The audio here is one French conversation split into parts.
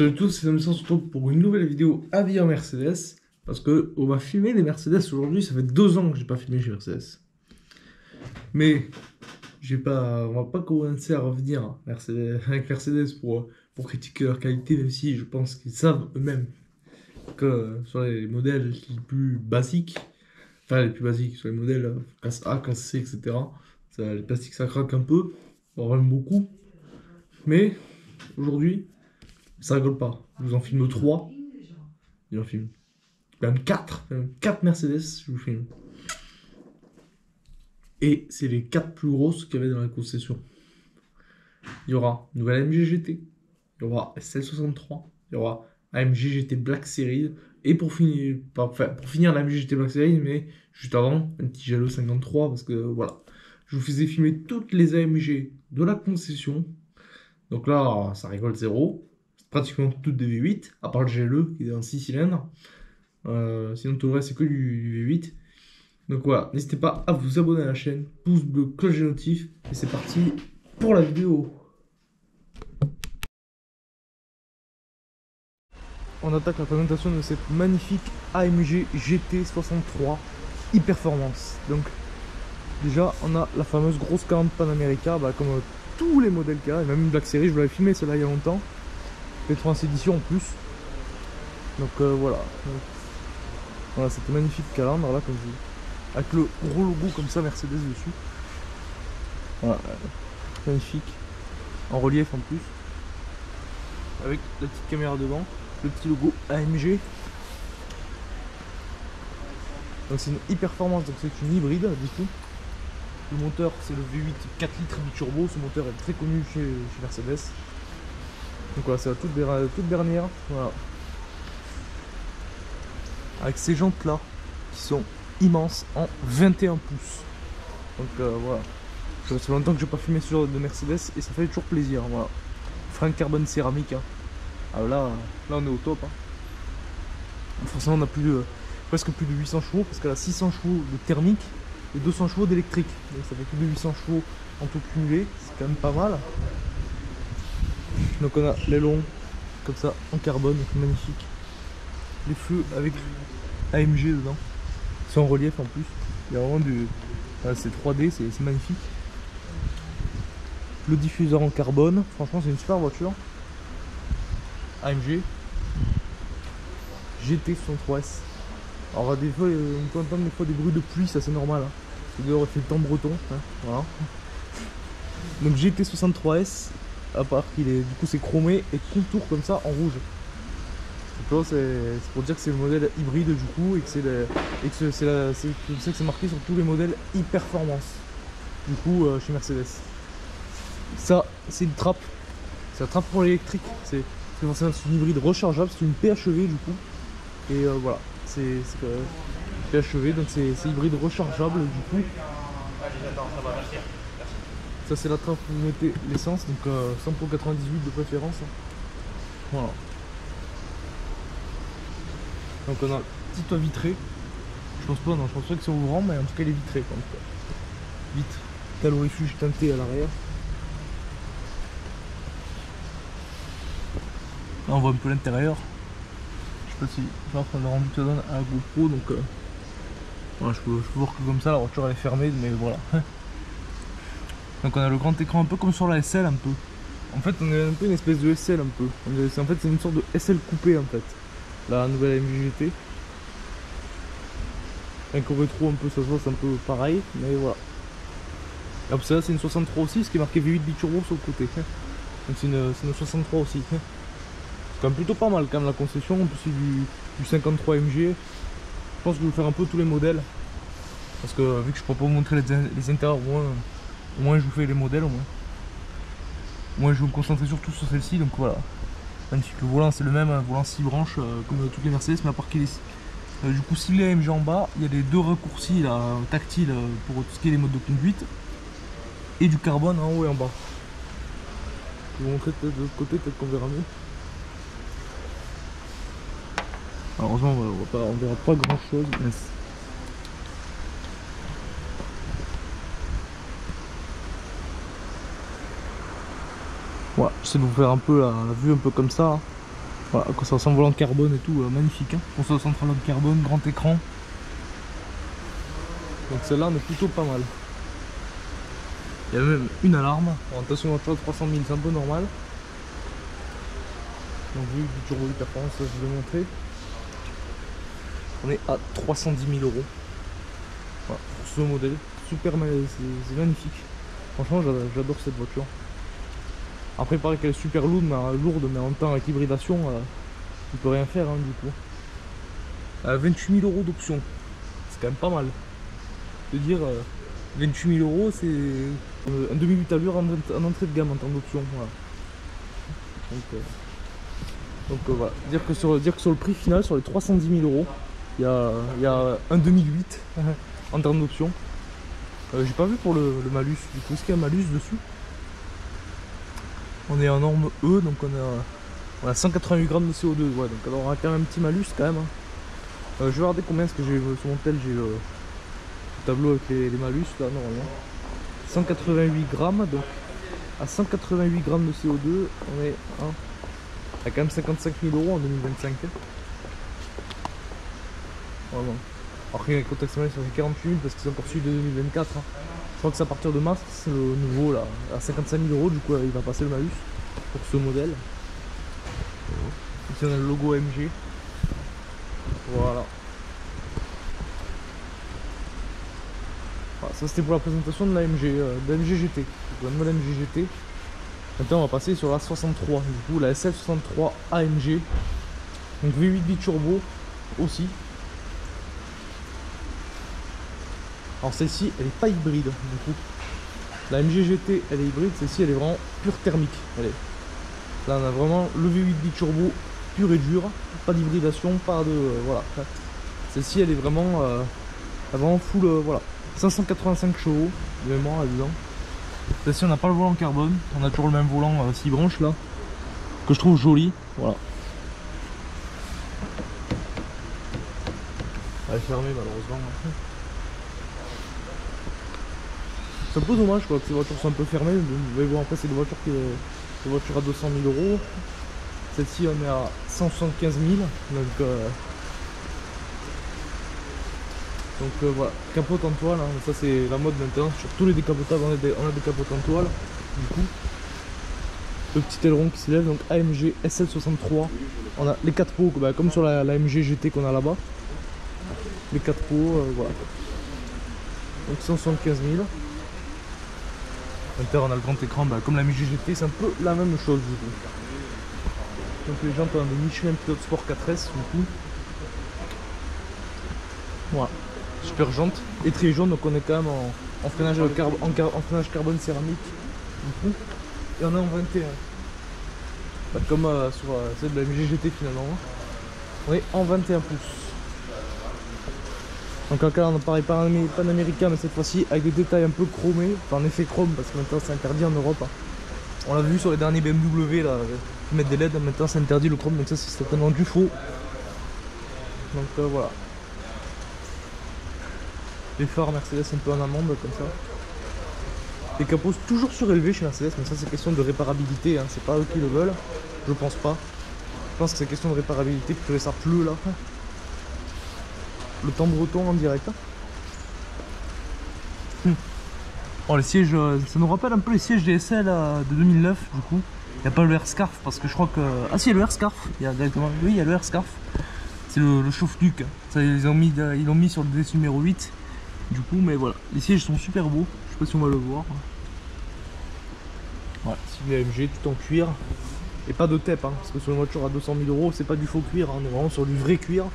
Salut à tous, c'est Sam, on se retrouve pour une nouvelle vidéo avis en Mercedes. Parce que on va filmer des Mercedes aujourd'hui, ça fait 2 ans que j'ai pas filmé chez Mercedes. Mais on va pas commencer à revenir avec Mercedes pour critiquer leur qualité, même si je pense qu'ils savent eux-mêmes que sur les modèles les plus basiques, enfin les plus basiques, sur les modèles classe A, classe C, etc., les plastiques ça craque un peu, voire même beaucoup. Mais aujourd'hui, ça rigole pas. Je vous en filme 3, et j'en filme même 4 Mercedes, je vous filme. Et c'est les 4 plus grosses qu'il y avait dans la concession. Il y aura une nouvelle AMG GT, il y aura SL63, il y aura AMG GT Black Series, et pour finir, pour finir l'AMG GT Black Series, mais juste avant, un petit Jalo 53, parce que voilà, je vous faisais filmer toutes les AMG de la concession. Donc là, ça rigole zéro. C'est pratiquement toutes des V8, à part le GLE qui est en 6 cylindres. Sinon, tout le reste, c'est que du V8. Donc voilà, n'hésitez pas à vous abonner à la chaîne, pouce bleu, cloche de notif, et c'est parti pour la vidéo. On attaque la présentation de cette magnifique AMG GT63 e-performance. Donc déjà, on a la fameuse grosse 40 Panamérica, comme tous les modèles qu'il y a, et même une Black Series, je vous l'avais filmé celle-là il y a longtemps. P3 édition en plus. Donc voilà. Voilà cette magnifique calandre là, comme vous. Avec le gros logo comme ça Mercedes dessus. Voilà, magnifique. En relief en plus. Avec la petite caméra devant. Le petit logo AMG. Donc c'est une e-performance, donc c'est une hybride du coup. Le moteur c'est le V8 4 litres biturbo. Ce moteur est très connu chez Mercedes. Donc voilà, c'est la toute dernière. Voilà. Avec ces jantes là qui sont immenses en 21 pouces. Donc voilà. Ça fait longtemps que j'ai pas fumé sur de Mercedes et ça fait toujours plaisir. Voilà. Frein carbone céramique. Hein. Alors là on est au top. Hein. Forcément on a presque plus de 800 chevaux parce qu'elle a 600 chevaux de thermique et 200 chevaux d'électrique. Donc ça fait plus de 800 chevaux en tout cumulé. C'est quand même pas mal. Donc on a l'aileron comme ça en carbone, magnifique. Les feux avec AMG dedans. C'est en relief en plus. Il y a vraiment du. C'est 3D, c'est magnifique. Le diffuseur en carbone, franchement c'est une super voiture. AMG GT63S. Alors des fois on peut entendre des fois des bruits de pluie, ça c'est normal. Hein. Parce que dehors il fait le temps breton. Hein. Voilà. Donc GT63S, à part qu'il est du coup c'est chromé et contour comme ça en rouge. C'est pour dire que c'est le modèle hybride du coup et que c'est que c'est marqué sur tous les modèles e-performance du coup chez Mercedes. Ça c'est une trappe, c'est la trappe pour l'électrique, c'est une hybride rechargeable, c'est une PHEV du coup et voilà, c'est PHEV donc c'est hybride rechargeable du coup. Ça c'est la trappe où vous mettez l'essence, donc 100 pour 98 de préférence. Hein. Voilà. Donc on a un petit toit vitré. Je pense pas que c'est ouvrant, mais en tout cas il est vitré. Quoi. Vite, calorifuge teinté à l'arrière. Là on voit un peu l'intérieur. Je sais pas si le rendu que ça donne à la GoPro, donc voilà, je peux voir que comme ça la voiture elle est fermée, mais voilà. Donc on a le grand écran un peu comme sur la SL un peu. En fait on est un peu une espèce de SL un peu. En fait c'est une sorte de SL coupé en fait. La nouvelle AMG GT. Avec au rétro un peu ça se voit, c'est un peu pareil, mais voilà. Et après ça c'est une 63 aussi, ce qui est marqué V8 biturbo sur le côté. Donc c'est une 63 aussi. C'est quand même plutôt pas mal quand même la concession, en plus c'est du 53 MG. Je pense que je vais faire un peu tous les modèles. Parce que vu que je peux pas vous montrer les intérieurs, au moins je vous fais les modèles au moins. Moi je vais me concentrer surtout sur celle-ci, donc voilà. Magnifique, le volant c'est le même, un volant 6 branches comme toutes les Mercedes, mais à part qu'il est du coup s'il est AMG en bas, il y a les deux raccourcis là, tactiles pour tout ce qui est les modes de conduite. Et du carbone en haut et en bas. Je vais vous montrer peut-être de l'autre côté, peut-être qu'on verra mieux. Alors, heureusement on verra pas grand chose. Mais... voilà, j'essaie de vous faire un peu la vue un peu comme ça. Hein. Voilà, quand ça ressemble volant de carbone et tout, magnifique. Hein. Console centrale de carbone, grand écran. Donc celle-là on est plutôt pas mal. Il y a même une alarme. Bon, attention, voiture de 300 000, c'est un peu normal. Donc vu du turbo de performance, ça, je vais montrer. On est à 310 000 euros. Voilà, pour ce modèle. Super, c'est magnifique. Franchement, j'adore cette voiture. Après, il paraît qu'elle est super lourde, mais en même temps, avec l'hybridation, on peut rien faire hein, du coup. 28 000 euros d'option. C'est quand même pas mal. De dire 28 000 euros, c'est un demi-8 allure en entrée de gamme en termes d'option. Voilà. Donc voilà. Dire que sur le prix final, sur les 310 000 euros, il y a un 2008 en termes d'option. J'ai pas vu pour le malus. Du coup, est-ce qu'il y a un malus dessus? On est en norme E, donc on a 188 grammes de CO2. Ouais, donc on aura quand même un petit malus quand même. Je vais regarder combien est-ce que j'ai sur mon tel. J'ai le tableau avec les malus là, normalement. 188 grammes, donc à 188 grammes de CO2, on est à quand même 55 000 euros en 2025. Vraiment. Après, avec contexte ça fait 48 000 parce qu'ils ont poursuivi de 2024. Hein. Je crois que c'est à partir de mars, c'est le nouveau là, à 55 000 euros. Du coup, il va passer le malus pour ce modèle. Ici, on a le logo AMG. Voilà. Voilà, ça c'était pour la présentation de l'AMG, GT, la nouvelle AMG GT. Maintenant on va passer sur la 63, du coup la SF63 AMG. Donc V8 biturbo aussi. Alors celle-ci elle est pas hybride du coup. La AMG GT elle est hybride, celle-ci elle est vraiment pure thermique. Là on a vraiment le V8 biturbo pur et dur, pas d'hybridation, pas de... voilà. Celle-ci elle est vraiment full, voilà. 585 chevaux de mémoire évidemment. Celle-ci on n'a pas le volant carbone, on a toujours le même volant 6 branches là, que je trouve joli, voilà. Elle est fermée malheureusement. C'est un peu dommage quoi, que ces voitures soient un peu fermées, mais bon après c'est des voitures à 200 000 euros. Celle-ci on est à 175 000, donc voilà, capote en toile, hein. Ça c'est la mode maintenant, sur tous les décapotables on a des capotes en toile, du coup. Le petit aileron qui s'élève, donc AMG SL63, on a les 4 pots, bah, comme sur la AMG GT qu'on a là-bas. Les 4 pots, voilà. Donc 175 000. L'intérieur on a le grand écran, bah, comme la AMG GT, c'est un peu la même chose du coup. Donc les jantes ont des Michelin Pilot Sport 4S du coup. Voilà. Super jante, étrier jaune, donc on est quand même en freinage, en freinage carbone céramique du coup. Et on est en 21, bah, comme sur celle de la MG-GT finalement. On est en 21 pouces. Donc encore un appareil panaméricain, mais cette fois-ci avec des détails un peu chromés, enfin en effet chrome parce que maintenant c'est interdit en Europe. Hein. On l'a vu sur les derniers BMW là, qui mettent des LED, maintenant c'est interdit le chrome, donc ça c'est certainement du faux. Donc voilà. Les phares Mercedes un peu en amande comme ça. Les capots toujours surélevés chez Mercedes, mais ça c'est question de réparabilité, hein. C'est pas eux qui le veulent, je pense pas. Je pense que c'est question de réparabilité, puis ça pleut là. Le temps breton en direct. Oh les sièges, ça nous rappelle un peu les sièges DSL de 2009 du coup. Il n'y a pas le air scarf parce que je crois que... Ah si, il y a le air scarf, il y a directement... Oui, il y a le air scarf. C'est le chauffe-nuque, ils l'ont mis sur le DS numéro 8. Du coup, mais voilà, les sièges sont super beaux, je sais pas si on va le voir. Voilà, c'est une AMG tout en cuir. Et pas de TEP, hein, parce que sur une voiture à 200 000 euros, c'est pas du faux cuir, hein, on est vraiment sur du vrai cuir.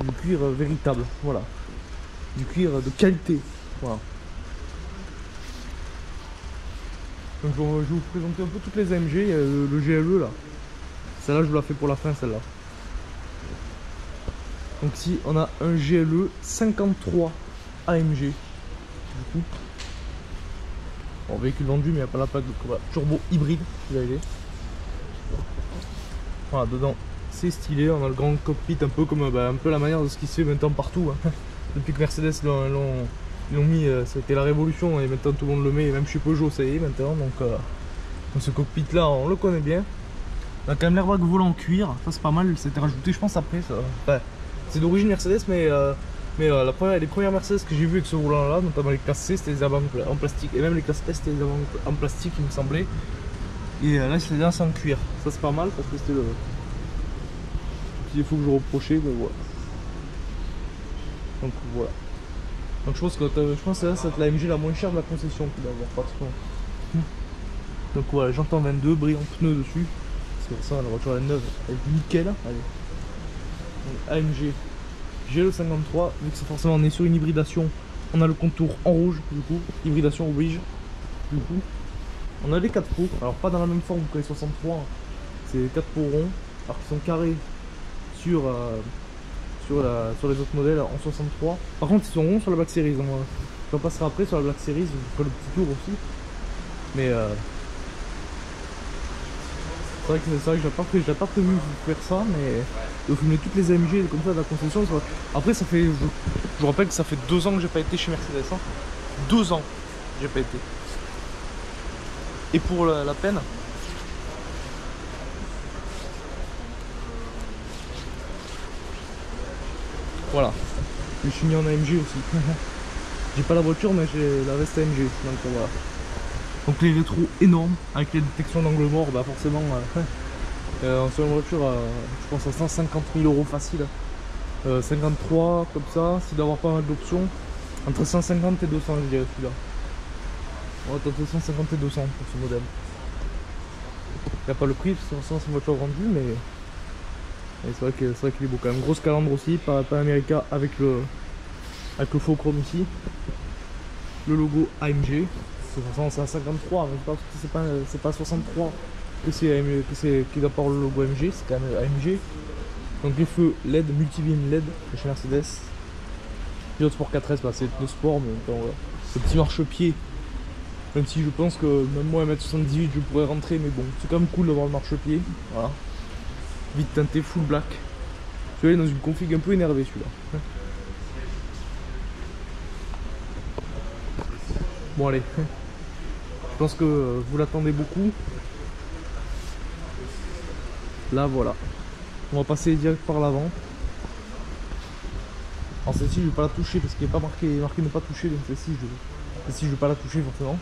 Du cuir véritable, voilà. Du cuir de qualité, voilà. Donc je vais vous présenter un peu toutes les AMG, il y a le GLE là. Celle-là, je vous la fais pour la fin, celle-là. Donc ici, on a un GLE 53 AMG, du coup. Bon, véhicule vendu, mais il n'y a pas la plaque de voilà, turbo hybride, vous avez. Voilà, dedans, c'est stylé, on a le grand cockpit, un peu comme un peu la manière de ce qui se fait maintenant partout. Hein. Depuis que Mercedes l'ont mis, c'était la révolution, et maintenant tout le monde le met, et même chez Peugeot, ça y est maintenant. Donc ce cockpit là, on le connaît bien. On a quand même l'airbag volant en cuir, ça c'est pas mal, c'était rajouté je pense après ça. Ouais. C'est d'origine Mercedes mais les premières Mercedes que j'ai vues avec ce volant là, notamment les classes C, c'était des airbags en plastique. Et même les classes S c'était des airbags en plastique il me semblait. Et là c'est en cuir, ça c'est pas mal parce que c'était le petit défaut que je reprochais, mais voilà. Donc voilà. Donc je pense que là ça va être la MG la moins chère de la concession qu'il va avoir pratiquement. Donc voilà, j'entends 22, brillant pneu dessus. C'est pour ça la voiture est neuve, elle est nickel. Allez. Donc, AMG GL53, vu que c'est forcément on est sur une hybridation, on a le contour en rouge du coup, hybridation oblige. Du coup, on a les 4 pots, alors pas dans la même forme que les 63, c'est 4 pots ronds, alors qu'ils sont carrés sur les autres modèles en 63. Par contre ils sont ronds sur la Black Series, on passera après sur la Black Series, je ferai le petit tour aussi. Mais c'est vrai que j'ai pas prévu faire ça, mais de filmer toutes les AMG comme ça de la concession. Après ça fait, je vous rappelle que ça fait 2 ans que j'ai pas été chez Mercedes, hein. 2 ans que j'ai pas été. Et pour la peine, voilà, je suis mis en AMG aussi. J'ai pas la voiture mais j'ai la veste AMG, donc voilà. Donc les rétros énormes avec les détections d'angle mort, bah forcément sur une voiture je pense à 150 000 € facile. 53 comme ça, c'est d'avoir pas mal d'options. Entre 150 et 200 je dirais celui-là. Ouais, entre 150 et 200 pour ce modèle. Il n'y a pas le prix parce que c'est une voiture vendue, mais c'est vrai qu'il est beau quand même. Grosse calandre aussi, pas America avec le faux chrome ici. Le logo AMG. C'est à 53, mais c'est pas 63 qui doit avoir le logo AMG, c'est quand même AMG. Donc les feux LED, multi-beam LED de chez Mercedes. Pilote Sport 4S, bah, c'est le sport, mais bon, voilà. Ce petit marchepied, même si je pense que même moi 1m78 je pourrais rentrer, mais bon, c'est quand même cool d'avoir le marchepied. Voilà. Vite teinté, full black. Celui-là est dans une config un peu énervée celui-là. Bon allez. Je pense que vous l'attendez beaucoup. Là voilà. On va passer direct par l'avant. Alors celle-ci je vais pas la toucher parce qu'il n'est pas marqué ne pas toucher, donc celle-ci je vais pas la toucher forcément.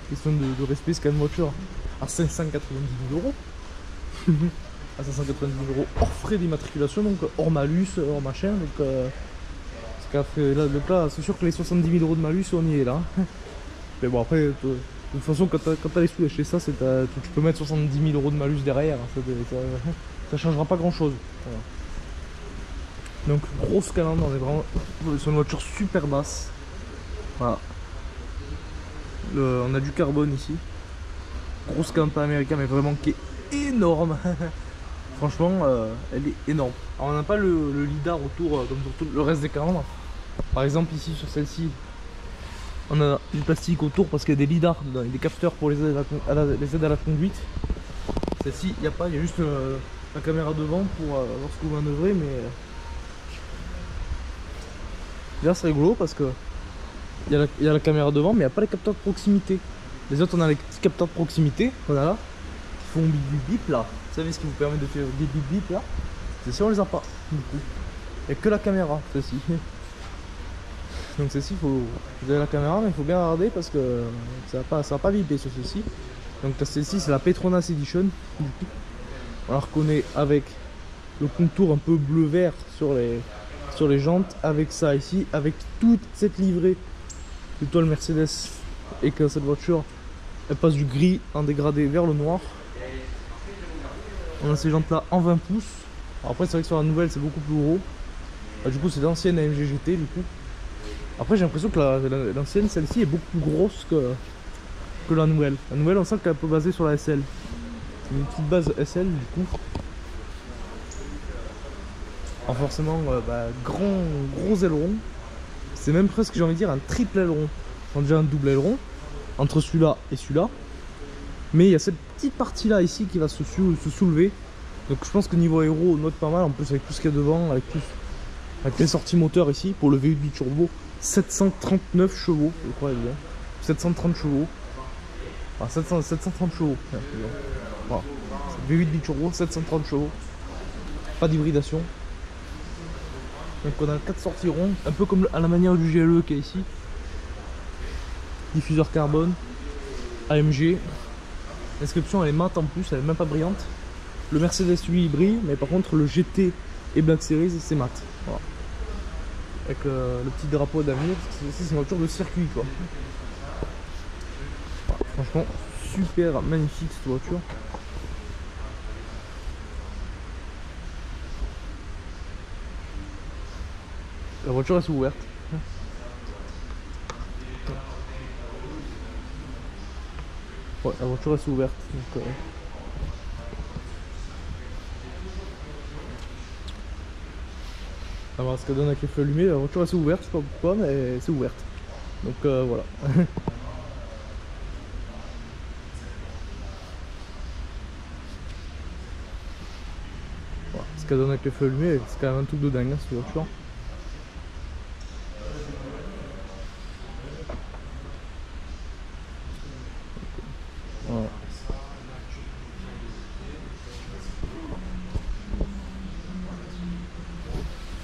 Question de respect, c'est quand même une voiture à 590 000 €. À 590 000 € hors frais d'immatriculation, donc hors malus, hors machin. Donc là, c'est sûr que les 70 000 € de malus on y est là. Mais bon après. De toute façon, quand t'as les sous chez ça, tu peux mettre 70 000 € de malus derrière, ça changera pas grand chose. Voilà. Donc, grosse calandre, on est vraiment sur une voiture super basse. Voilà. On a du carbone ici. Grosse calandre américaine, mais vraiment qui est énorme. Franchement, elle est énorme. Alors, on n'a pas le lidar autour, comme sur tout le reste des calandres. Par exemple, ici sur celle-ci. On a du plastique autour parce qu'il y a des lidars dedans, des capteurs pour les aides à la conduite. Celle-ci, il n'y a pas, il y a juste la caméra devant pour lorsque vous manœuvrez, mais là c'est rigolo parce que il y a la caméra devant, mais il n'y a pas les capteurs de proximité. Les autres, on a les petits capteurs de proximité, on a là, qui font bip bip bip là. Vous savez ce qui vous permet de faire bip bip bip là? Celle-ci, on les a pas du coup. Il n'y a que la caméra, celle-ci. Donc ceci, vous avez la caméra, mais il faut bien regarder parce que ça va pas viper sur ceci. Donc celle-ci, c'est la Petronas Edition. Du coup, on la reconnaît avec le contour un peu bleu-vert sur les jantes, avec ça ici, avec toute cette livrée de toile Mercedes, et que cette voiture, elle passe du gris en dégradé vers le noir. On a ces jantes là en 20 pouces. Alors après, c'est vrai que sur la nouvelle, c'est beaucoup plus gros. Du coup, c'est l'ancienne AMG GT du coup. Après j'ai l'impression que l'ancienne, celle-ci est beaucoup plus grosse que la nouvelle. La nouvelle on sent qu'elle est un peu basée sur la SL. C'est une petite base SL du coup. Alors forcément gros aileron. C'est même presque, j'ai envie de dire, un triple aileron. On déjà un double aileron entre celui-là et celui-là. Mais il y a cette petite partie là ici qui va se soulever. Donc je pense que niveau aéro on note pas mal, en plus avec tout ce qu'il y a devant, avec les sorties moteurs ici pour le V8 biturbo. 739 chevaux, je crois, bien. 730 chevaux. Enfin, 730 chevaux. Voilà. V8 biturbo, 730 chevaux. Pas d'hybridation. Donc on a 4 sorties rondes, un peu comme à la manière du GLE qui est ici. Diffuseur carbone, AMG. L'inscription elle est mate en plus, elle est même pas brillante. Le Mercedes lui il brille, mais par contre le GT et Black Series c'est mat. Voilà. Avec le petit drapeau d'avenir, c'est une voiture de circuit quoi. Voilà, franchement super magnifique cette voiture. La voiture est ouverte. Ouais, la voiture est ouverte. Donc, on va voir ce qu'elle donne avec les feux allumés. La voiture est ouverte, je sais pas pourquoi, mais c'est ouverte. Donc voilà. Voilà, ce qu'elle donne avec les feux allumés, c'est quand même un truc de dingue hein, cette voiture. Voilà.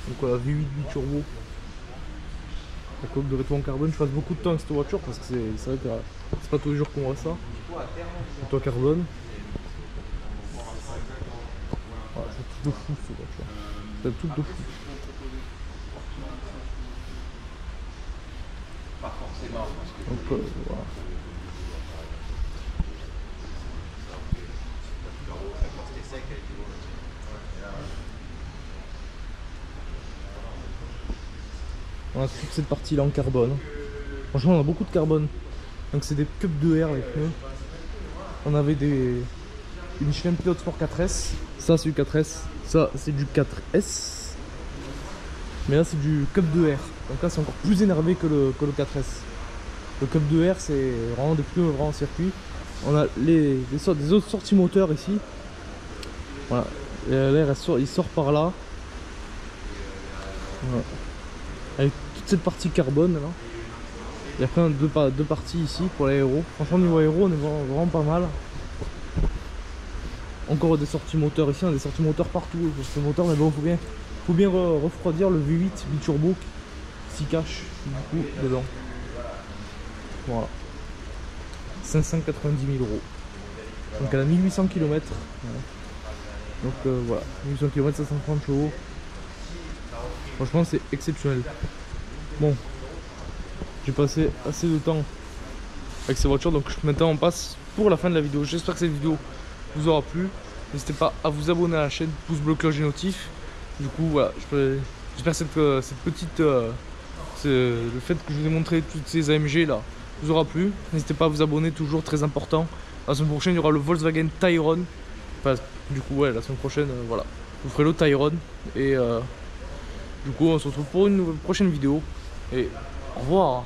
Donc voilà, V8 biturbo. La coque de rétro en carbone, je passe beaucoup de temps avec cette voiture parce que c'est vrai que c'est pas tous les jours qu'on voit ça. Rétro en carbone. Voilà, c'est tout de fou cette voiture. C'est tout de fou. Donc voilà. On a toute cette partie là en carbone. Franchement on a beaucoup de carbone. Donc c'est des Cup 2R les pneus. On avait une Michelin Pilot Sport 4S. Ça c'est du 4S. Ça c'est du 4S. Mais là c'est du Cup 2R. Donc là c'est encore plus énervé que le 4S. Le Cup 2R c'est vraiment des pneus vraiment en circuit. On a des autres sorties moteurs ici. Voilà. L'air il sort par là. Voilà. Avec toute cette partie carbone là. Et après on a deux parties ici pour l'aéro. Franchement niveau aéro on est vraiment pas mal. Encore des sorties moteurs ici, on a des sorties moteurs partout. Ce moteur, mais bon faut bien refroidir le V8 biturbo qui s'y cache du coup dedans. Voilà. 590 000 €. Donc elle a 1800 km. Voilà. Donc voilà, 1800 km, 530 chevaux. Franchement c'est exceptionnel. Bon, j'ai passé assez de temps avec ces voitures, donc maintenant on passe pour la fin de la vidéo. J'espère que cette vidéo vous aura plu. N'hésitez pas à vous abonner à la chaîne, pouce bleu, cloche et notif. Du coup voilà, j'espère que cette petite le fait que je vous ai montré toutes ces AMG là vous aura plu. N'hésitez pas à vous abonner, toujours très important. La semaine prochaine il y aura le Volkswagen Tayron. Enfin, du coup ouais, la semaine prochaine voilà, je vous ferai le Tayron. Et du coup on se retrouve pour une prochaine vidéo. Et au revoir.